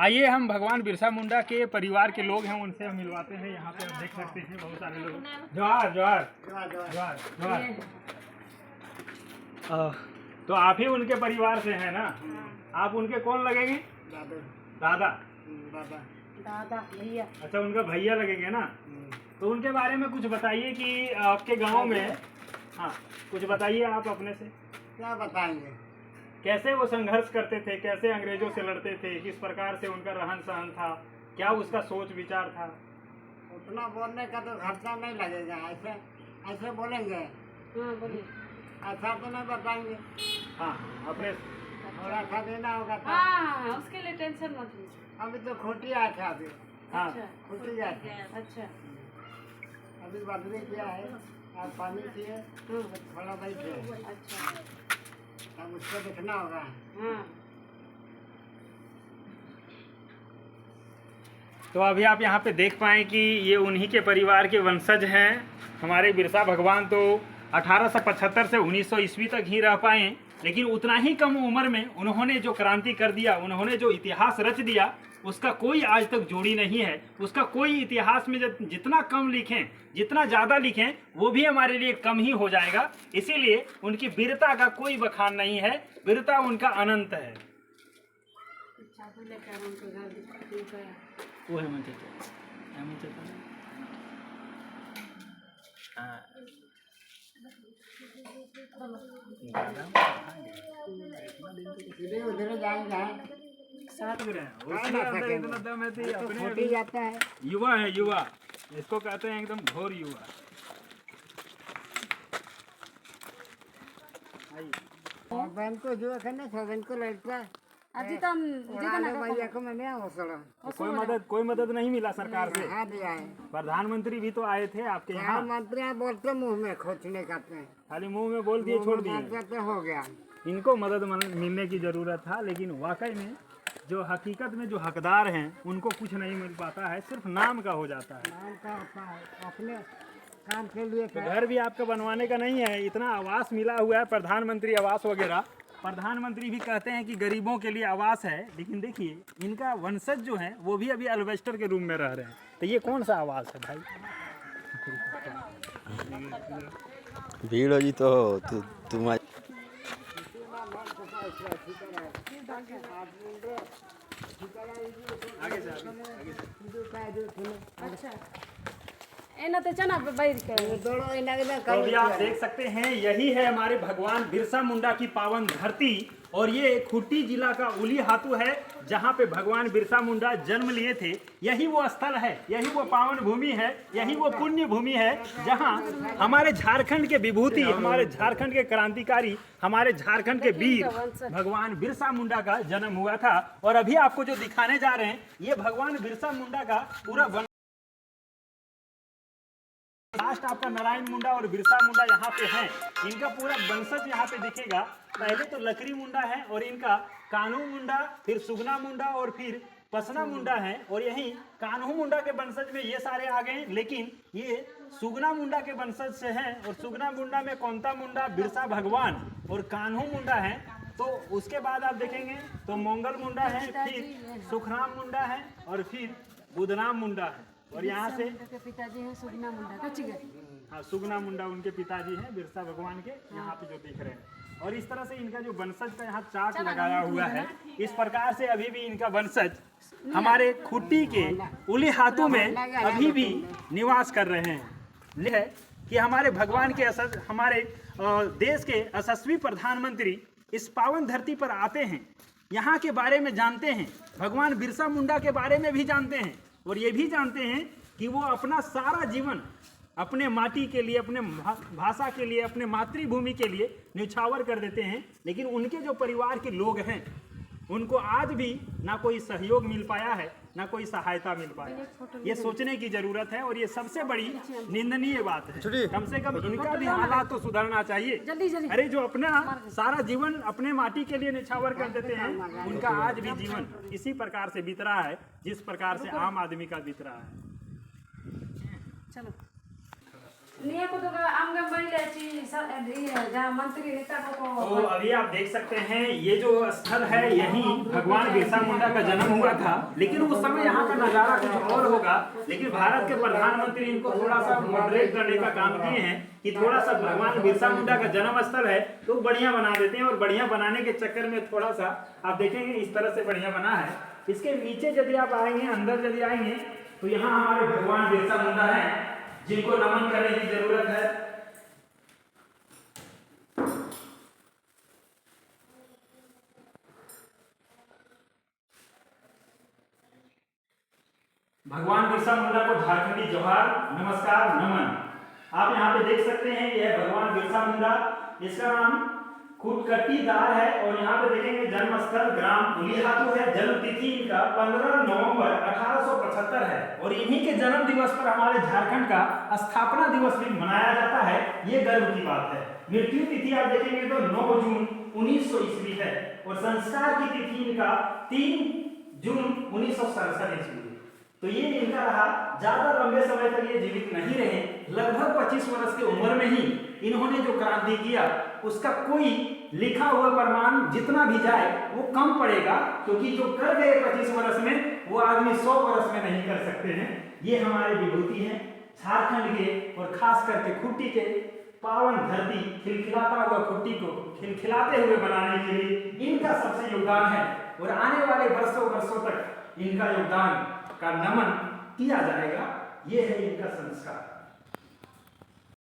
आइए हम भगवान बिरसा मुंडा के परिवार के लोग हैं, उनसे हम मिलवाते हैं। यहाँ पे आप देख सकते हैं बहुत सारे लोग। जोहार जोहार जोहार जोहार। तो आप ही उनके परिवार से हैं ना? आप उनके कौन लगेंगे? दादा दादा भैया। अच्छा, उनका भैया लगेंगे ना? तो उनके बारे में कुछ बताइए कि आपके गांव में, हाँ कुछ बताइए आप अपने से। क्या बताएंगे? कैसे वो संघर्ष करते थे, कैसे अंग्रेजों से लड़ते थे, किस प्रकार से उनका रहन सहन था, क्या उसका सोच विचार था? उतना बोलने का तो खर्चा नहीं लगेगा। ऐसे ऐसे बोलेंगे? हाँ बोलिए। ऐसा तो नहीं बताएंगे। हाँ अपने थोड़ा सा देना होगा तो। हाँ उसके लिए टेंशन मत लीजिए। अभी तो खोटी आया था अभी। हाँ खोटी गया था। अच्छा अभी बदली किया है और पानी पिए थोड़ा बैठे। अच्छा अब उसको देखना होगा। हाँ। तो अभी आप यहाँ पे देख पाएँ कि ये उन्हीं के परिवार के वंशज हैं। हमारे बिरसा भगवान तो 1875 से 1900 ईस्वी तक ही रह पाए, लेकिन उतना ही कम उम्र में उन्होंने जो क्रांति कर दिया, उन्होंने जो इतिहास रच दिया, उसका कोई आज तक जोड़ी नहीं है। उसका कोई इतिहास में जितना कम लिखें, जितना ज़्यादा लिखें, वो भी हमारे लिए कम ही हो जाएगा। इसीलिए उनकी वीरता का कोई बखान नहीं है, वीरता उनका अनंत है। वो है उधर जाएंगे इतना दम है तो अपने जाता है। युवा है, युवा इसको कहते हैं, एकदम घोर युवा। बहन को जो है ना बहन को लड़ता है। अजी तो भैया को मैंने हौसला कोई मदद नहीं मिला सरकार से। हाँ दिया है। प्रधानमंत्री भी तो आए थे आपके यहाँ। मंत्री बोलते मुंह में खोचने करते हैं, खाली मुंह में बोल दिए छोड़ दिए। तो हो गया। इनको मदद मिलने की जरूरत था, लेकिन वाकई में जो हकीकत में जो हकदार हैं उनको कुछ नहीं मिल पाता है, सिर्फ नाम का हो जाता है। नाम का होता है, अपने काम के लिए तो घर भी आपका बनवाने का नहीं है, इतना आवास मिला हुआ है, प्रधानमंत्री आवास वगैरह। प्रधानमंत्री भी कहते हैं कि गरीबों के लिए आवास है, लेकिन देखिए इनका वंशज जो है वो भी अभी अल्वेस्टर के रूम में रह रहे हैं। तो ये कौन सा आवास है भाई? भीड़ जी तो तुम अच्छा एना तो चना बैठ के तो अभी आप देख सकते हैं, यही है हमारे भगवान बिरसा मुंडा की पावन धरती। और ये खूंटी जिला का उली हातू है, जहाँ पे भगवान बिरसा मुंडा जन्म लिए थे। यही वो स्थल है, यही वो पावन भूमि है, यही वो पुण्य भूमि है, जहाँ हमारे झारखंड के विभूति, हमारे झारखंड के क्रांतिकारी, हमारे झारखंड के वीर भगवान बिरसा मुंडा का जन्म हुआ था। और अभी आपको जो दिखाने जा रहे हैं, ये भगवान बिरसा मुंडा का पूरा लास्ट आपका नारायण मुंडा और बिरसा मुंडा यहाँ पे हैं। इनका पूरा वंशज यहाँ पे दिखेगा। पहले तो लकड़ी मुंडा है, और इनका कान्हू मुंडा, फिर सुगना मुंडा और फिर पसना मुंडा है। और यही कान्हू मुंडा के वंशज में ये सारे आ गए, लेकिन ये सुगना मुंडा के वंशज से हैं। और सुगना मुंडा में कौंता मुंडा, बिरसा भगवान और कान्हू मुंडा है। तो उसके बाद आप देखेंगे तो मंगल मुंडा है, फिर सुखराम मुंडा है, और फिर बुधराम मुंडा है। और यहाँ से पिताजी हैं सुगना मुंडा। हाँ, सुगना मुंडा उनके पिताजी हैं बिरसा भगवान के, यहाँ पे जो दिख रहे हैं। और इस तरह से इनका जो वंशज का यहाँ चार्ट लगाया हुआ है, इस प्रकार से अभी भी इनका वंशज हमारे खूंटी के उली हाथों में अभी भी निवास कर रहे हैं। यह है कि हमारे भगवान के हमारे देश के यशस्वी प्रधानमंत्री इस पावन धरती पर आते हैं, यहाँ के बारे में जानते हैं, भगवान बिरसा मुंडा के बारे में भी जानते हैं। और ये भी जानते हैं कि वो अपना सारा जीवन अपने माटी के लिए, अपने भाषा के लिए, अपने मातृभूमि के लिए न्यौछावर कर देते हैं। लेकिन उनके जो परिवार के लोग हैं, उनको आज भी ना कोई सहयोग मिल पाया है, ना कोई सहायता मिल पाया। ये सोचने की जरूरत है, और ये सबसे बड़ी निंदनीय बात है। कम से कम इनका भी हालात तो सुधरना चाहिए। अरे जो अपना सारा जीवन अपने माटी के लिए न्यौछावर कर देते हैं, उनका आज भी जीवन इसी प्रकार से बीत रहा है, जिस प्रकार से आम आदमी का बीत रहा है। चलो निया को तो आमगम बड़ी लेची जहाँ मंत्री नेता तो को अभी आप देख सकते हैं ये जो स्थल है यहीं भगवान बिरसा मुंडा का जन्म हुआ था, लेकिन उस समय यहाँ का नजारा कुछ और होगा। लेकिन भारत के प्रधानमंत्री इनको थोड़ा सा मॉडरेट करने का काम किए हैं कि थोड़ा सा भगवान बिरसा मुंडा का जन्म स्थल है तो बढ़िया बना देते हैं, और बढ़िया बनाने के चक्कर में थोड़ा सा आप देखेंगे इस तरह से बढ़िया बना है। इसके नीचे यदि आप आएंगे, अंदर यदि आएंगे तो यहाँ हमारे भगवान बिरसा मुंडा है जिनको नमन करने की जरूरत है। भगवान बिरसा मुंडा को झारखंडी जोहार, नमस्कार, नमन। आप यहाँ पे देख सकते हैं यह भगवान बिरसा मुंडा, इसका नाम खुटकट्टीदार है, और यहाँ पे देखेंगे जन्म स्थल ग्राम उलीहातू है। जन्म तिथि इनका 15 नवंबर 1875 है, और इन्हीं के जन्म दिवस पर हमारे झारखंड का स्थापना दिवस भी मनाया जाता है। ये गर्व की बात है। मृत्यु तिथि आप देखेंगे तो 9 जून 1900 ईस्वी है, और संस्कार की तिथि इनका 3 जून 1967 ईस्वी। तो ये इनका रहा। ज्यादा लंबे समय तक ये जीवित नहीं रहे, लगभग 25 वर्ष की उम्र में ही इन्होंने जो क्रांति किया उसका कोई लिखा हुआ प्रमाण जितना भी जाए वो कम पड़ेगा, क्योंकि जो कर गए 25 वर्ष में वो आदमी 100 वर्ष में नहीं कर सकते हैं। ये हमारे विभूति हैं झारखंड के, और खास करके खुट्टी के पावन धरती, खिलखिलाता हुआ खुट्टी को खिलखिलाते हुए बनाने के लिए इनका सबसे योगदान है, और आने वाले वर्षों तक इनका योगदान का नमन किया जाएगा। ये है इनका संस्कार।